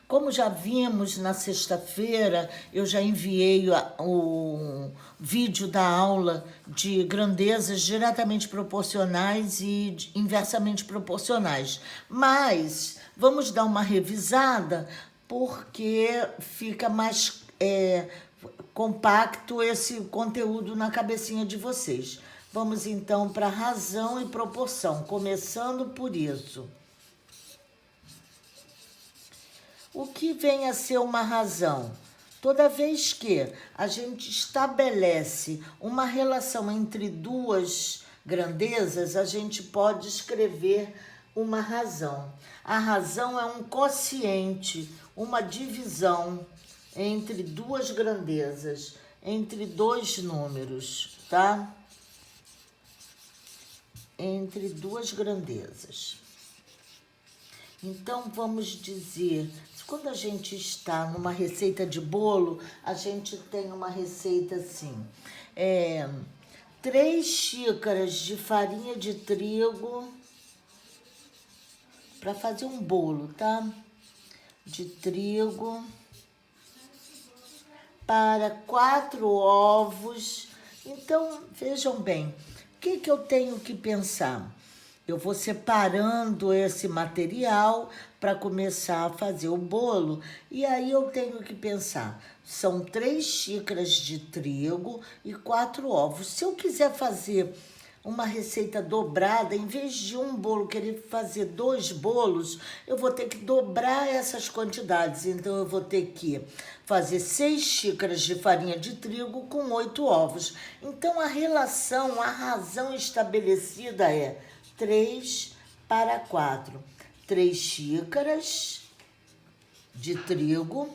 Como já vimos na sexta-feira, eu já enviei o vídeo da aula de grandezas diretamente proporcionais e inversamente proporcionais. Mas vamos dar uma revisada porque fica mais compacto esse conteúdo na cabecinha de vocês. Vamos então para razão e proporção, começando por isso. O que vem a ser uma razão? Toda vez que a gente estabelece uma relação entre duas grandezas, a gente pode escrever uma razão. A razão é um quociente, uma divisão entre duas grandezas, entre dois números, tá? Entre duas grandezas. Então, vamos dizer, quando a gente está numa receita de bolo, a gente tem uma receita assim, 3 xícaras de farinha de trigo para fazer um bolo, tá? De trigo, para 4 ovos. Então, vejam bem, o que eu tenho que pensar? Eu vou separando esse material para começar a fazer o bolo. E aí eu tenho que pensar, são 3 xícaras de trigo e 4 ovos. Se eu quiser fazer uma receita dobrada, em vez de um bolo querer fazer 2 bolos, eu vou ter que dobrar essas quantidades. Então, eu vou ter que fazer 6 xícaras de farinha de trigo com 8 ovos. Então, a relação, a razão estabelecida é 3 para 4. 3 xícaras de trigo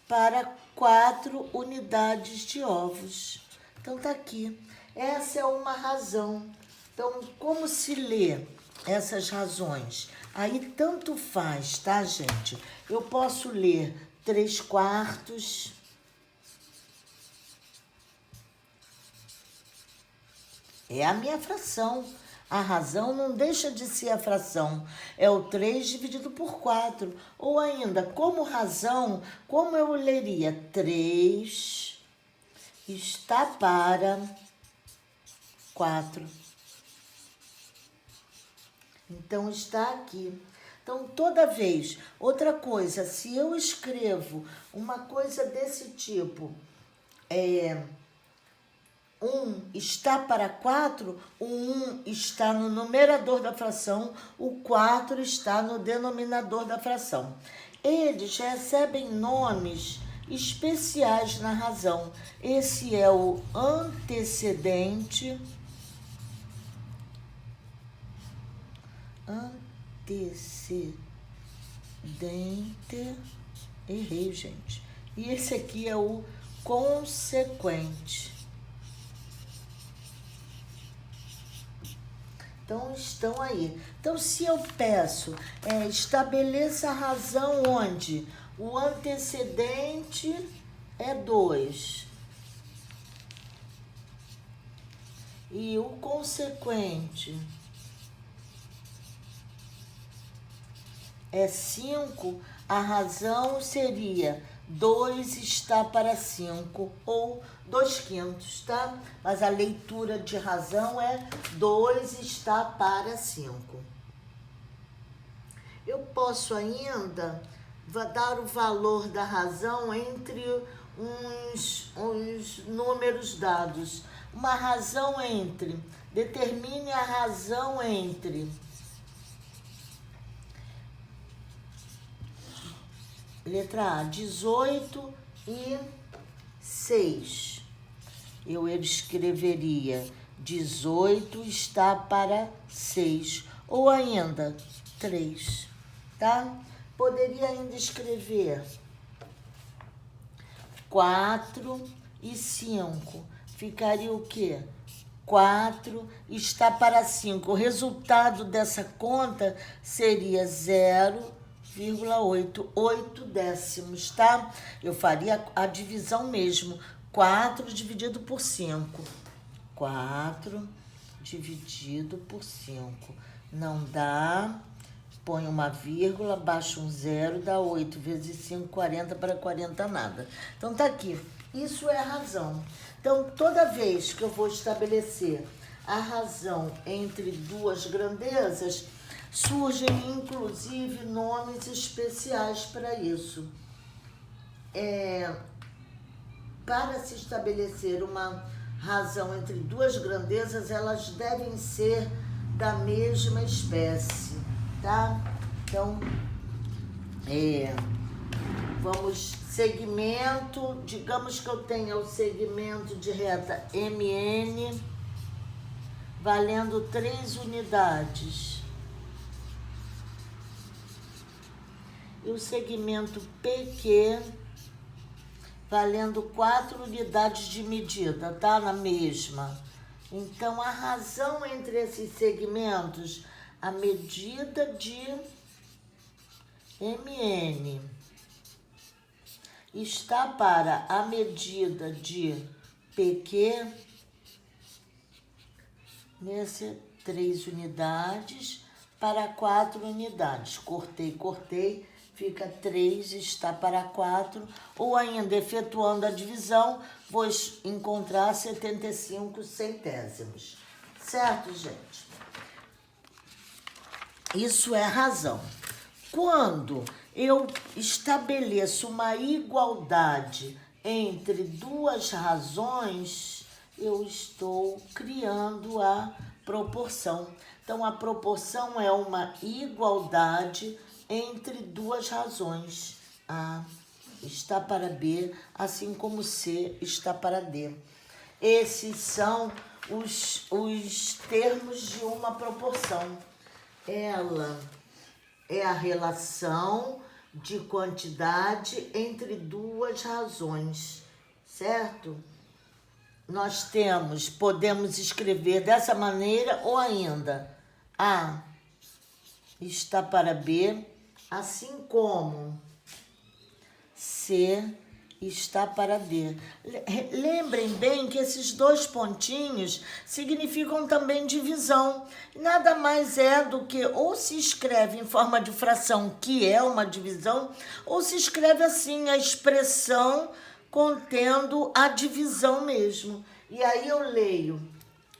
para 4 unidades de ovos. Então, tá aqui. Essa é uma razão. Então, como se lê essas razões? Aí, tanto faz, tá, gente? Eu posso ler 3/4. É a minha fração. A razão não deixa de ser a fração. É o 3 dividido por 4. Ou ainda, como razão, como eu leria? 3 está para 4. Então, está aqui. Então, toda vez. Outra coisa, se eu escrevo uma coisa desse tipo, 1 está para 4, o 1 está no numerador da fração, o 4 está no denominador da fração. Eles recebem nomes especiais na razão. Esse é o antecedente. Errei, gente. E esse aqui é o consequente. Então, estão aí. Então, se eu peço, estabeleça a razão onde o antecedente é 2 e o consequente é 5, a razão seria 2 está para 5, ou 2/5, tá? Mas a leitura de razão é 2 está para 5. Eu posso ainda dar o valor da razão entre uns números dados. Uma razão entre, determine a razão entre letra A, 18 e 6. Eu escreveria 18 está para 6. Ou ainda 3, tá? Poderia ainda escrever 4 e 5. Ficaria o quê? 4 está para 5. O resultado dessa conta seria 0,8, 8 décimos, tá? Eu faria a divisão mesmo. 4 dividido por 5. 4 dividido por 5. Não dá põe uma vírgula, baixa um zero, dá 8 vezes 5, 40 para 40 nada. Então tá aqui. Isso é a razão. Então, toda vez que eu vou estabelecer a razão entre duas grandezas, surgem inclusive nomes especiais para isso. Para se estabelecer uma razão entre duas grandezas, elas devem ser da mesma espécie, tá? Então, vamos, segmento, digamos que eu tenha o segmento de reta MN valendo 3 unidades. E o segmento PQ valendo 4 unidades de medida, tá? Na mesma. Então, a razão entre esses segmentos, a medida de MN está para a medida de PQ, nesse 3 unidades para 4 unidades. Cortei, fica 3 está para 4, ou ainda, efetuando a divisão, vou encontrar 75 centésimos. Certo, gente? Isso é razão. Quando eu estabeleço uma igualdade entre duas razões, eu estou criando a proporção. Então, a proporção é uma igualdade entre duas razões. A está para B, assim como C está para D. Esses são os termos de uma proporção. Ela é a relação de quantidade entre duas razões, certo? Nós podemos escrever dessa maneira ou ainda A está para B, assim como C está para D. Lembrem bem que esses 2 pontinhos significam também divisão. Nada mais é do que ou se escreve em forma de fração, que é uma divisão, ou se escreve assim, a expressão contendo a divisão mesmo. E aí eu leio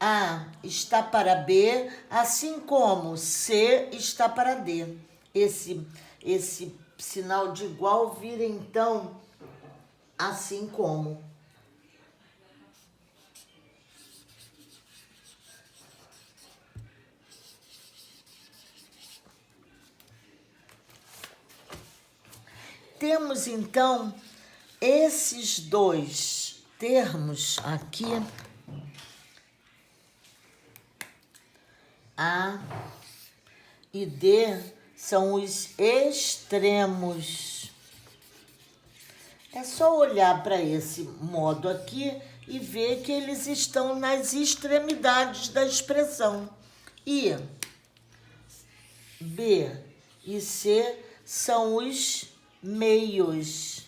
A está para B, assim como C está para D. Esse sinal de igual vira, então, assim como. Temos, então, esses 2 termos aqui, A e D, são os extremos. É só olhar para esse modo aqui e ver que eles estão nas extremidades da expressão. E B e C são os meios.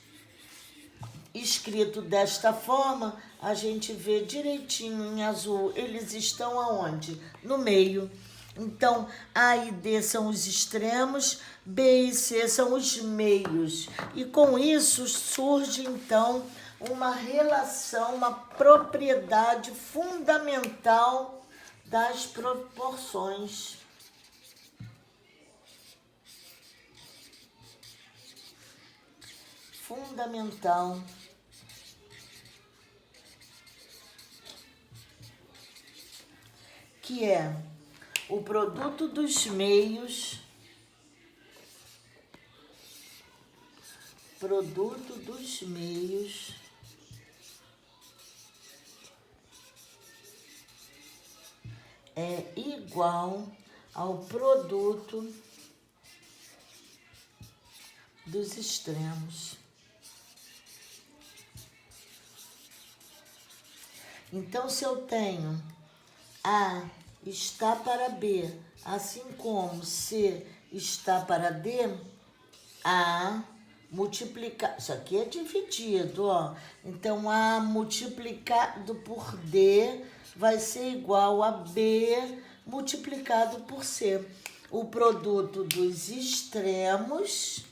Escrito desta forma, a gente vê direitinho em azul. Eles estão aonde? No meio. Então, A e D são os extremos, B e C são os meios. E com isso surge, então, uma relação, uma propriedade fundamental das proporções. Fundamental. Que é o produto dos meios, é igual ao produto dos extremos. Então, se eu tenho A está para B, assim como C está para D, A multiplicado, isso aqui é dividido, ó. Então, A multiplicado por D vai ser igual a B multiplicado por C. o produto dos extremos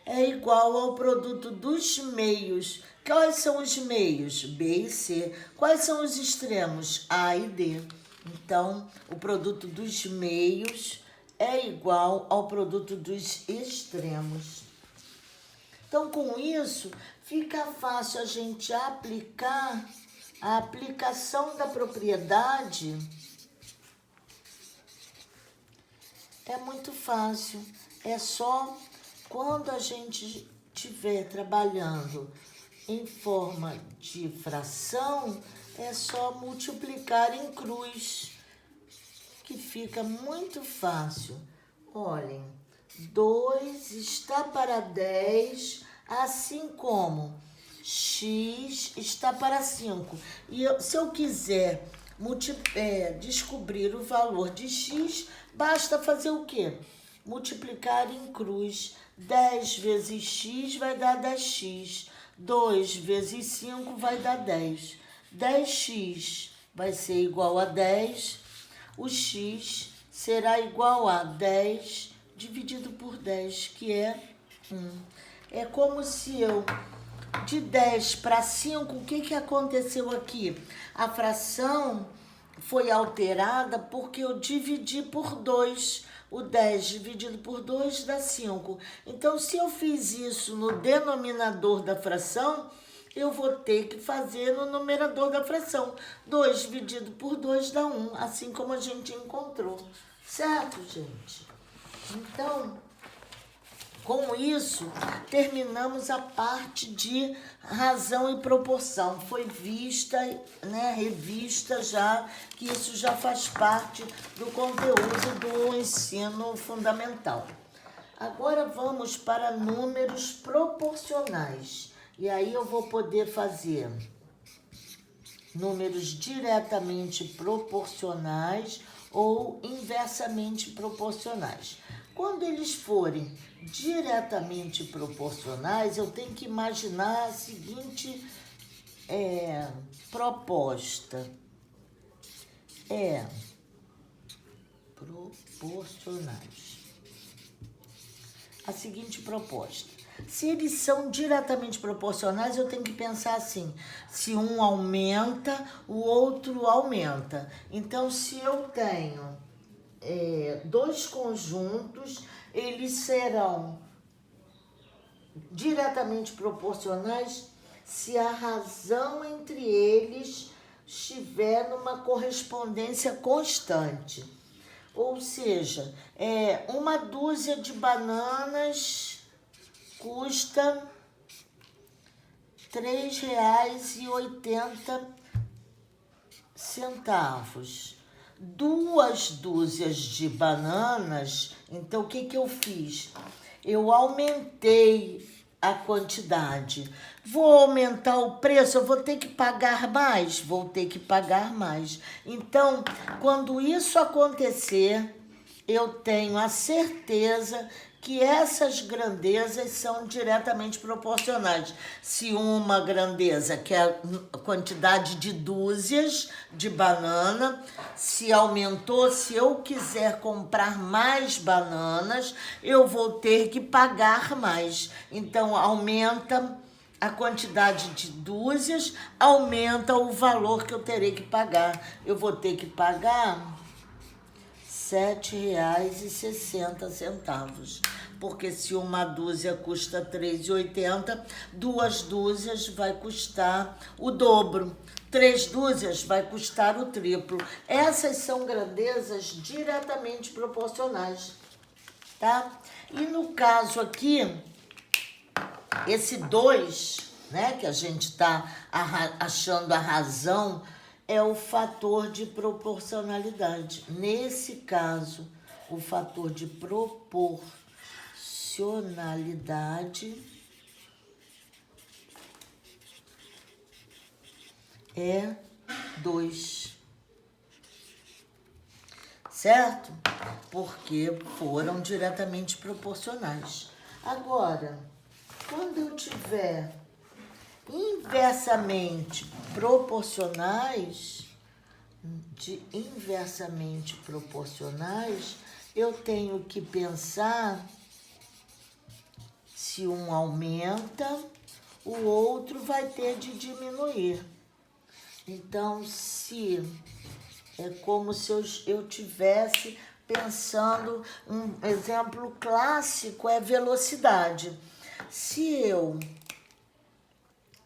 é igual ao produto dos meios. Quais são os meios? B e C. Quais são os extremos? A e D. Então, o produto dos meios é igual ao produto dos extremos. Então, com isso, fica fácil a gente aplicar a aplicação da propriedade. É muito fácil. É só quando a gente estiver trabalhando em forma de fração, é só multiplicar em cruz, que fica muito fácil. Olhem, 2 está para 10, assim como x está para 5. E se eu quiser descobrir o valor de x, basta fazer o quê? Multiplicar em cruz. 10 vezes x vai dar 10x. 2 vezes 5 vai dar 10. 10x vai ser igual a 10. O x será igual a 10 dividido por 10, que é 1. É como se eu, de 10 para 5, o que aconteceu aqui? A fração foi alterada porque eu dividi por 2. O 10 dividido por 2 dá 5. Então, se eu fiz isso no denominador da fração, eu vou ter que fazer no numerador da fração. 2 dividido por 2 dá 1, assim como a gente encontrou. Certo, gente? Então, com isso, terminamos a parte de razão e proporção. Foi vista, revista já, que isso já faz parte do conteúdo do ensino fundamental. Agora vamos para números proporcionais. E aí eu vou poder fazer números diretamente proporcionais ou inversamente proporcionais. Quando eles forem diretamente proporcionais, eu tenho que imaginar a seguinte proposta. Proporcionais. A seguinte proposta. Se eles são diretamente proporcionais, eu tenho que pensar assim: se um aumenta, o outro aumenta. Então, se eu tenho dois conjuntos, eles serão diretamente proporcionais se a razão entre eles estiver numa correspondência constante. Ou seja, uma dúzia de bananas custa R$ 3,80. 2 dúzias de bananas, então o que eu fiz? Eu aumentei a quantidade. Vou aumentar o preço, eu vou ter que pagar mais? Vou ter que pagar mais. Então, quando isso acontecer, eu tenho a certeza que essas grandezas são diretamente proporcionais. Se uma grandeza, que é a quantidade de dúzias de banana, se aumentou, se eu quiser comprar mais bananas, eu vou ter que pagar mais. Então, aumenta a quantidade de dúzias, aumenta o valor que eu terei que pagar. Eu vou ter que pagar R$ 7,60, porque se uma dúzia custa R$ 3,80, 2 dúzias vai custar o dobro, 3 dúzias vai custar o triplo. Essas são grandezas diretamente proporcionais, tá? E no caso aqui, esse 2, que a gente está achando a razão, é o fator de proporcionalidade. Nesse caso, o fator de proporcionalidade é 2. Certo? Porque foram diretamente proporcionais. Agora, quando eu tiver inversamente proporcionais, de inversamente proporcionais, eu tenho que pensar se um aumenta, o outro vai ter de diminuir. Então, se é como se eu tivesse pensando, um exemplo clássico é velocidade. Se eu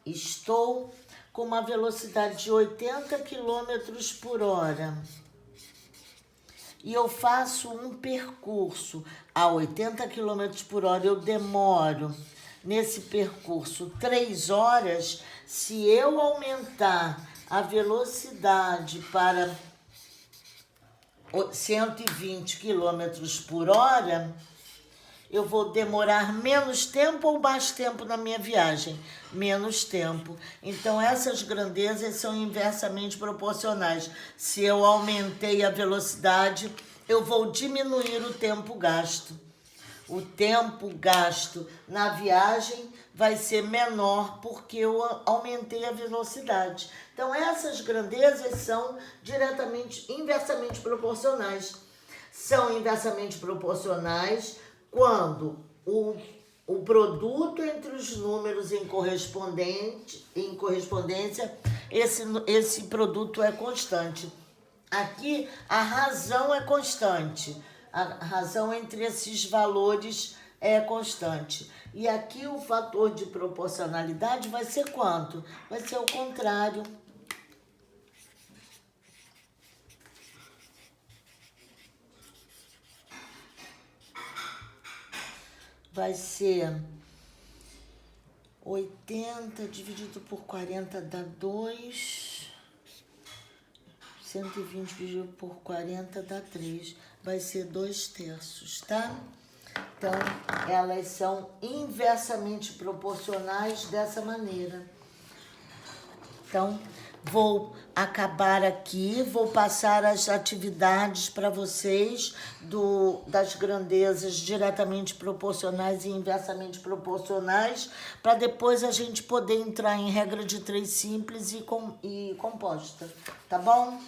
estou com uma velocidade de 80 quilômetros por hora e eu faço um percurso a 80 quilômetros por hora, eu demoro nesse percurso 3 horas, se eu aumentar a velocidade para 120 quilômetros por hora, eu vou demorar menos tempo ou mais tempo na minha viagem? Menos tempo. Então, essas grandezas são inversamente proporcionais. Se eu aumentei a velocidade, eu vou diminuir o tempo gasto. O tempo gasto na viagem vai ser menor porque eu aumentei a velocidade. Então, essas grandezas são inversamente proporcionais. São inversamente proporcionais quando o produto entre os números em correspondência, esse produto é constante. Aqui, a razão é constante. A razão entre esses valores é constante. E aqui o fator de proporcionalidade vai ser quanto? Vai ser o contrário. Vai ser 80 dividido por 40 dá 2. 120 dividido por 40 dá 3. Vai ser 2/3, tá? Então, elas são inversamente proporcionais dessa maneira. Então, vou acabar aqui, vou passar as atividades para vocês das grandezas diretamente proporcionais e inversamente proporcionais, para depois a gente poder entrar em regra de 3 simples e composta, tá bom?